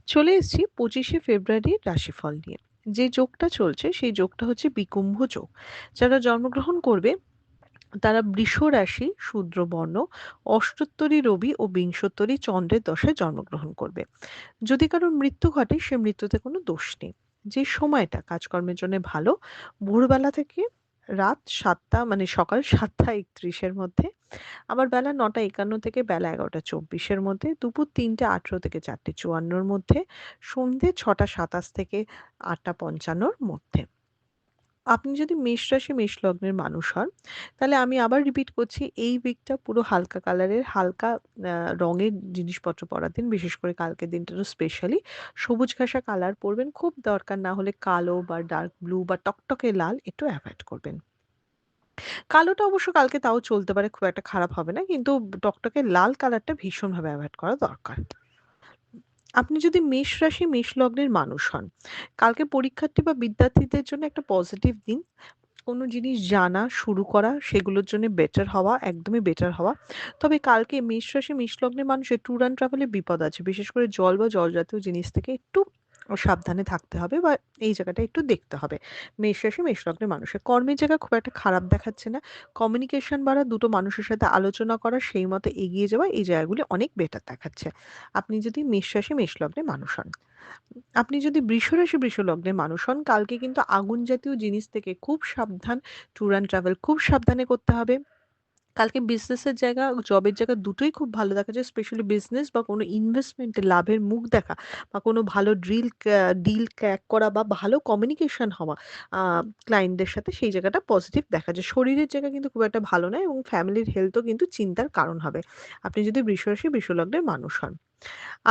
চলে এসেছি 25শে ফেব্রুয়ারির রাশিফল নিয়ে। যে যোগটা চলছে সেই যোগটা হচ্ছে বিকুম্ভ যোগ। যারা জন্মগ্রহণ করবে তারা বৃষ রাশি, শূদ্র বর্ণ, অষ্টোত্তরী রবি ও বিংশোত্তরী চন্দ্রের দশায় জন্মগ্রহণ করবে। যদি কারোর মৃত্যু ঘটে সে মৃত্যুতে কোনো দোষ নেই। যে সময়টা কাজকর্মের জন্য ভালো, ভোরবেলা থেকে রাত ৭টা মানে সকাল ৭টা ৩১-এর মধ্যে, আবার বেলা ৯টা ৫১ থেকে বেলা ১১টা ২৪-এর মধ্যে, দুপুর ৩টে ১৮ থেকে ৪টে ৫৪-র মধ্যে, সন্ধ্যে ৬টা ২৭ থেকে ৮টা ৫৫-র মধ্যে। আপনি যদি মেষ রাশি মেষ লগ্নের মানুষ হন, তাহলে আমি আবার রিপিট করছি, এই উইকটা পুরো হালকা কালারের, হালকা রঙের জিনিসপত্র পরার দিন। বিশেষ করে কালকের দিনটা তো স্পেশালি সবুজ ঘাসা কালার পরবেন। খুব দরকার না হলে কালো বা ডার্ক ব্লু বা টকটকে লাল একটু এভয়েড করবেন। কালোটা অবশ্য কালকে তাও চলতে পারে, খুব একটা খারাপ হবে না। কিন্তু টকটকে লাল কালারটা ভীষণভাবে এভয়েড করা দরকার। আপনি যদি মেষ রাশি মেষ লগ্নের মানুষ হন, কালকে পরীক্ষার্থী বা বিদ্যার্থীদের জন্য একটা পজিটিভ দিন। কোনো জিনিস জানা, শুরু করা, সেগুলোর জন্য বেটার হওয়া, একদমই বেটার হওয়া। তবে কালকে মেষ রাশি মেষ লগ্নের মানুষের ট্যুর অ্যান্ড ট্রাভেল এ বিপদ আছে। বিশেষ করে জল বা জলজাতীয় জিনিস থেকে একটু সাবধানে থাকতে হবে, বা এই জায়গাটা একটু দেখতে হবে। মেষ রাশি মেষ লগ্নের মানুষের কর্মের জায়গা খুব একটা খারাপ দেখাচ্ছে না। কমিউনিকেশন বাড়া, দুটো মানুষের সাথে আলোচনা করা, সেই মতো এগিয়ে যাওয়া, এই জায়গাগুলি অনেক বেটার দেখাচ্ছে। আপনি যদি মেষ রাশি মেষ লগ্নের মানুষ হন। আপনি যদি বৃষরাশি বৃষ লগ্নের মানুষ হন, কালকে কিন্তু আগুন জাতীয় জিনিস থেকে খুব সাবধান। ট্যুর অ্যান্ড ট্রাভেল খুব সাবধানে করতে হবে। কালকে বিজনেসের জায়গা, জবের জায়গা দুটোই খুব ভালো দেখা যায়। স্পেশালি বিজনেস বা কোনো ইনভেস্টমেন্টে লাভের মুখ দেখা, বা কোনো ভালো ডিল ক্র্যাক করা, বা ভালো কমিউনিকেশন হওয়া ক্লায়েন্টদের সাথে, সেই জায়গাটা পজিটিভ দেখা যায়। শরীরের জায়গা কিন্তু খুব একটা ভালো নয়, এবং ফ্যামিলির হেলথও কিন্তু চিন্তার কারণ হবে। আপনি যদি বৃষরাশি বৃষ লগ্নের মানুষ হন।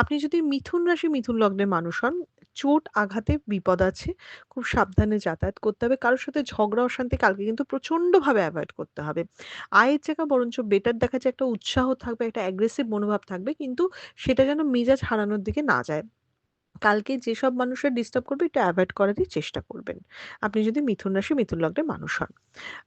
আপনি যদি মিথুন রাশি মিথুন লগ্নের মানুষ হন, চোট আঘাতে বিপদ আছে। খুব সাবধানে যাতায়াত করতে হবে। কারো সাথে ঝগড়া অশান্তি কালকে কিন্তু প্রচন্ডভাবে এভয়েড করতে হবে। আয়ের জায়গা বরঞ্চ বেটার দেখা যায়, একটা উৎসাহ থাকবে, একটা অ্যাগ্রেসিভ মনোভাব থাকবে। কিন্তু সেটা যেন মেজাজ হারানোর দিকে না যায়। কালকে যেসব মানুষের ডিস্টার্ব করবে একটু এভয়েড করারই চেষ্টা করবেন। আপনি যদি মিথুন রাশি মিথুন লগ্নের মানুষ হন।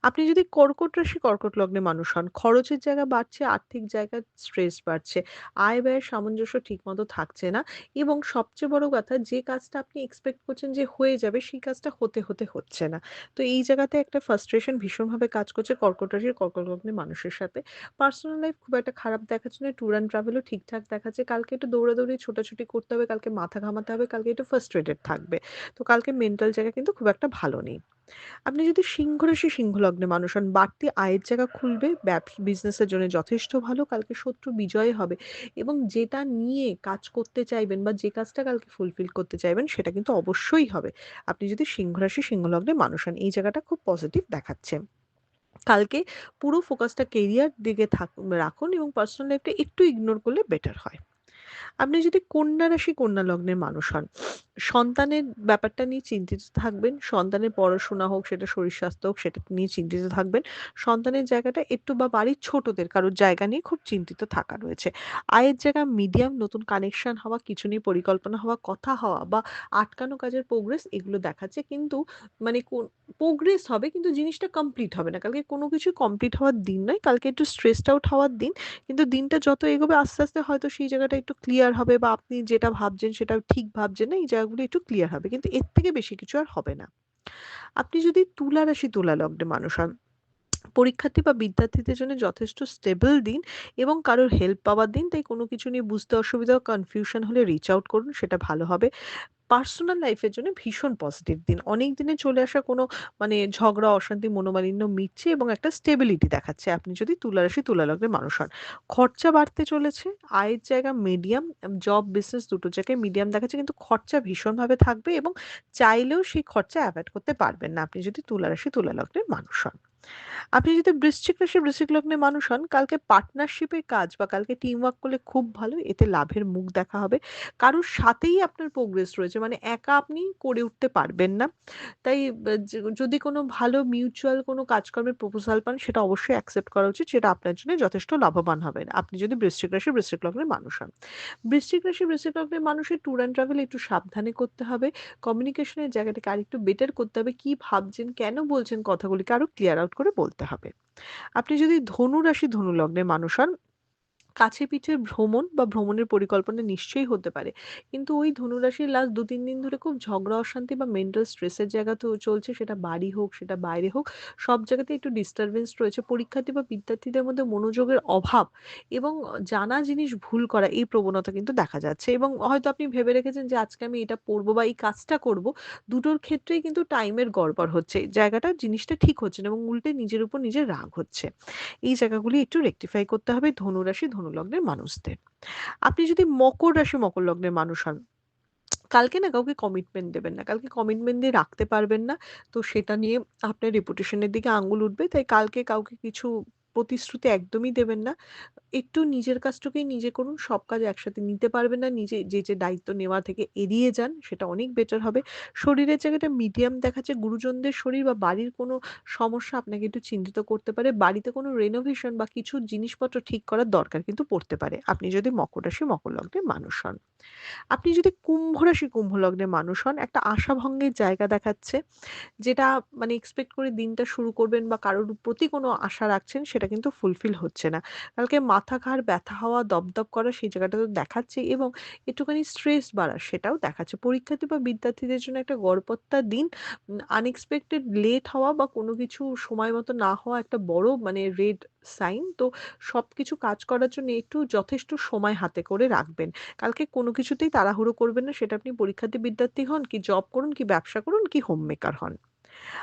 আপনি যদি কর্কট রাশি কর্কট লগ্নের মানুষ হন, খরচের জায়গা বাড়ছে, আর্থিক জায়গায় স্ট্রেস বাড়ছে, আয় ব্যয়ের সামঞ্জস্য ঠিকমতো থাকছে না, এবং সবচেয়ে বড় কথা, যে কাজটা আপনি এক্সপেক্ট করছেন যে হয়ে যাবে সেই কাজটা হতে হচ্ছে না। তো এই জায়গাতে একটা ফ্রাস্ট্রেশন ভীষণভাবে কাজ করছে কর্কট রাশির কর্কট লগ্নের মানুষের সাথে। পার্সোনাল লাইফ খুব একটা খারাপ দেখাচ্ছে না, ট্যুর অ্যান্ড ট্রাভেলও ঠিকঠাক দেখাচ্ছে। কালকে একটু দৌড়াদৌড়ি ছোটাছুটি করতে হবে, কালকে মাথা ঘামাতে হবে, কালকে একটু ফ্রাস্ট্রেটেড থাকবে। তো কালকে মেন্টাল জায়গা কিন্তু খুব একটা ভালো নেই। আপনি যদি সিংহ রাশি সিংহ লগ্নে মানুষ হন, বাড়তি আয়ের জায়গা খুলবে, বিজনেসের জন্য যথেষ্ট ভালো। কালকে শত্রু বিজয় হবে, এবং যেটা নিয়ে কাজ করতে চাইবেন বা যে কাজটা কালকে ফুলফিল করতে চাইবেন সেটা কিন্তু অবশ্যই হবে। আপনি যদি সিংহ রাশি সিংহ লগ্নে মানুষ হন, এই জায়গাটা খুব পজিটিভ দেখাচ্ছে। কালকে পুরো ফোকাসটা কেরিয়ার দিকে রাখুন, এবং পার্সোনাল লাইফটা একটু ইগনোর করলে বেটার হয়। আপনি যদি কন্যা রাশি কন্যা লগ্নের মানুষ হন, সন্তানের ব্যাপারটা নিয়ে চিন্তিত থাকবেন। সন্তানের পড়াশোনা হোক, সেটা শরীর স্বাস্থ্য হোক, সেটা নিয়ে চিন্তিত থাকবেন। সন্তানের জায়গাটা একটু, বা বাড়ির ছোটদের কারোর জায়গা নিয়ে খুব চিন্তিত থাকা রয়েছে। আয়ের জায়গা মিডিয়াম, নতুন কানেকশন হওয়া, কিছু নিয়ে পরিকল্পনা হওয়া, কথা হওয়া, বা আটকানো কাজের প্রোগ্রেস, এগুলো দেখাচ্ছে। কিন্তু মানে প্রোগ্রেস হবে, কিন্তু জিনিসটা কমপ্লিট হবে না। কালকে কোনো কিছু কমপ্লিট হওয়ার দিন নয়, কালকে একটু স্ট্রেসড আউট হওয়ার দিন। কিন্তু দিনটা যত এগোবে আস্তে আস্তে হয়তো সেই জায়গাটা একটু ক্লিয়ার হবে, বা আপনি যেটা ভাবছেন সেটা ঠিক ভাবছেন না, এই জায়গাগুলো একটু ক্লিয়ার হবে। কিন্তু এর থেকে বেশি কিছু আর হবে না। আপনি যদি তুলা রাশি তুলা লগ্নে মানুষ হন, পরীক্ষার্থী বা বিদ্যার্থীদের জন্য যথেষ্ট স্টেবল দিন, এবং কারোর হেল্প পাওয়ার দিন। তাই কোনো কিছু নিয়ে বুঝতে অসুবিধা বা কনফিউশন হলে রিচ আউট করুন, সেটা ভালো হবে। পার্সোনাল লাইফের জন্য ভীষণ পজিটিভ দিন। অনেক দিনে চলে আসা কোনো ঝগড়া, অশান্তি, মনোমালিন্য মিটছে, এবং একটা স্টেবিলিটি দেখাচ্ছে। আপনি যদি তুলা রাশি তুলা লগ্নের মানুষ হন, খরচা বাড়তে চলেছে। আয়ের জায়গা মিডিয়াম, জব বিজনেস দুটো জায়গায় মিডিয়াম দেখাচ্ছে, কিন্তু খরচা ভীষণভাবে থাকবে, এবং চাইলেও সেই খরচা এভয়েড করতে পারবেন না, আপনি যদি তুলা রাশি তুলা লগ্নের মানুষ হন। আপনি যদি বৃশ্চিক রাশি বৃশ্চিক লগ্নের মানুষ হন, কালকে পার্টনারশিপের কাজ বা কালকে টিম ওয়ার্ক করলে খুব ভালো। এতে লাভের মুখ দেখা হবে। কারোর সাথেই আপনার প্রোগ্রেস রয়েছে, মানে একা আপনি করে উঠতে পারবেন না। তাই যদি কোনো ভালো মিউচুয়াল কোনো কাজকর্মের প্রপোজাল পান, সেটা অবশ্যই অ্যাকসেপ্ট করা উচিত। সেটা আপনার জন্য যথেষ্ট লাভবান হবে, আপনি যদি বৃশ্চিক রাশি বৃশ্চিক লগ্নের মানুষ হন। বৃশ্চিক রাশি বৃশ্চিক লগ্নের মানুষের ট্যুর অ্যান্ড ট্রাভেল একটু সাবধানে করতে হবে। কমিউনিকেশনের জায়গাটাকে আরেকটু বেটার করতে হবে। কি ভাবছেন, কেন বলছেন কথাগুলিকে আরো ক্লিয়ার আউট করে বলতে হবে। আপনি যদি ধনু রাশি ধনু লগ্নের মানুষ হন, কাছে পিঠে ভ্রমণ বা ভ্রমণের পরিকল্পনা নিশ্চয়ই হতে পারে। কিন্তু ওই ধনুরাশির লাস্ট ২-৩ দিন ধরে খুব ঝগড়া অশান্তি বা মেন্টাল স্ট্রেসের জায়গা তো চলছে, সেটা বাড়ি হোক, সেটা বাইরে হোক, সব জায়গাতেই একটু ডিস্টার্বেন্স রয়েছে। পরীক্ষার্থী বা বিদ্যার্থীদের মধ্যে মনোযোগের অভাব এবং জানা জিনিস ভুল করা, এই প্রবণতা কিন্তু দেখা যাচ্ছে। এবং হয়তো আপনি ভেবে রেখেছেন যে আজকে আমি এটা পড়ব বা এই কাজটা করব। দুটোর ক্ষেত্রেই কিন্তু টাইমের গড়বড় হচ্ছে। জায়গাটা জিনিসটা ঠিক হচ্ছে না এবং উল্টে নিজের উপর নিজের রাগ হচ্ছে। এই জায়গাগুলি একটু রেকটিফাই করতে হবে ধনুরাশি, ধনু লগ্নের মানুষদের। আপনি যদি মকর রাশি, মকর লগ্নের মানুষ হন, কালকে না কাউকে কমিটমেন্ট দেবেন না। কালকে কমিটমেন্ট দিয়ে রাখতে পারবেন না। তো সেটা নিয়ে আপনার রেপুটেশন এর দিকে আঙ্গুল উঠবে। তাই কালকে কাউকে কিছু প্রতিশ্রুতি একদমই দেবেন না। একটু নিজের কাজটুকুই নিজে করুন। সব কাজ একসাথে নিতে পারবেন না। নিজে যে দায়িত্ব নেওয়া থেকে এড়িয়ে যান, সেটা অনেক বেটার হবে। শরীরের জায়গাটা মিডিয়াম দেখাচ্ছে। গুরুজনদের শরীর বা বাড়ির কোনো সমস্যা আপনাকে একটু চিন্তিত করতে পারে। বাড়িতে কোনো রেনোভেশন বা কিছু জিনিসপত্র ঠিক করার দরকার কিন্তু পড়তে পারে। আপনি যদি মকর রাশি, মকর লগ্নের মানুষ হন। আপনি যদি কুম্ভ রাশি, কুম্ভ লগ্নের মানুষ হন, একটা আশাভঙ্গের জায়গা দেখাচ্ছে। যেটা মানে এক্সপেক্ট করে দিনটা শুরু করবেন বা কারোর প্রতি কোনো আশা রাখছেন, সেটা কিন্তু ফুলফিল হচ্ছে না। কালকে মাথা ঘাড় ব্যথা হওয়া, দপদপ করা, সেই জায়গাটা তো দেখাচ্ছে এবং একটুখানি স্ট্রেস বাড়া, সেটাও দেখাচ্ছে। পরীক্ষার্থী বা বিদ্যার্থীদের জন্য একটা গড়পড়তা দিন। আনএক্সপেক্টেড লেট হওয়া বা কোনো কিছু সময় মতো না হওয়া একটা বড় মানে রেড সাইন। তো সবকিছু কাজ করার জন্য একটু যথেষ্ট সময় হাতে করে রাখবেন। কালকে কোনো কিছুতেই তাড়াহুড়ো করবেন না। সেটা আপনি পরীক্ষার্থী বিদ্যার্থী হন, কি জব করুন, কি ব্যবসা করুন, কি হোম মেকার হন।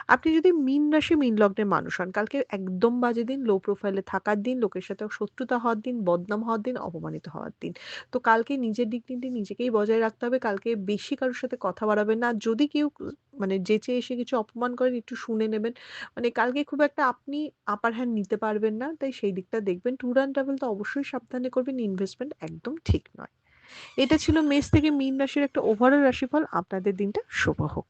আপনি যদি মীন রাশি, মীন লগ্নের মানুষ হন, কালকে একদম বাজে দিন, লো প্রোফাইলে থাকার দিন, লোকের সাথে শত্রুতা হওয়ার দিন, বদনাম হওয়ার দিন, অপমানিত হওয়ার দিন। তো কালকে নিজের ডিগনিটি নিজেকেই বজায় রাখতে হবে। কালকে বেশি কারো সাথে কথা বাড়াবেন না। যদি কেউ মানে যেচে এসে কিছু অপমান করেন, একটু শুনে নেবেন। মানে কালকে খুব একটা আপনি আপার হ্যান্ড নিতে পারবেন না। তাই সেই দিকটা দেখবেন। ট্যুর অ্যান্ড ট্রাভেল তো অবশ্যই সাবধানে করবেন। ইনভেস্টমেন্ট একদম ঠিক নয়। এটা ছিল মেষ থেকে মীন রাশির একটা ওভারঅল রাশিফল। আপনাদের দিনটা শুভ হোক।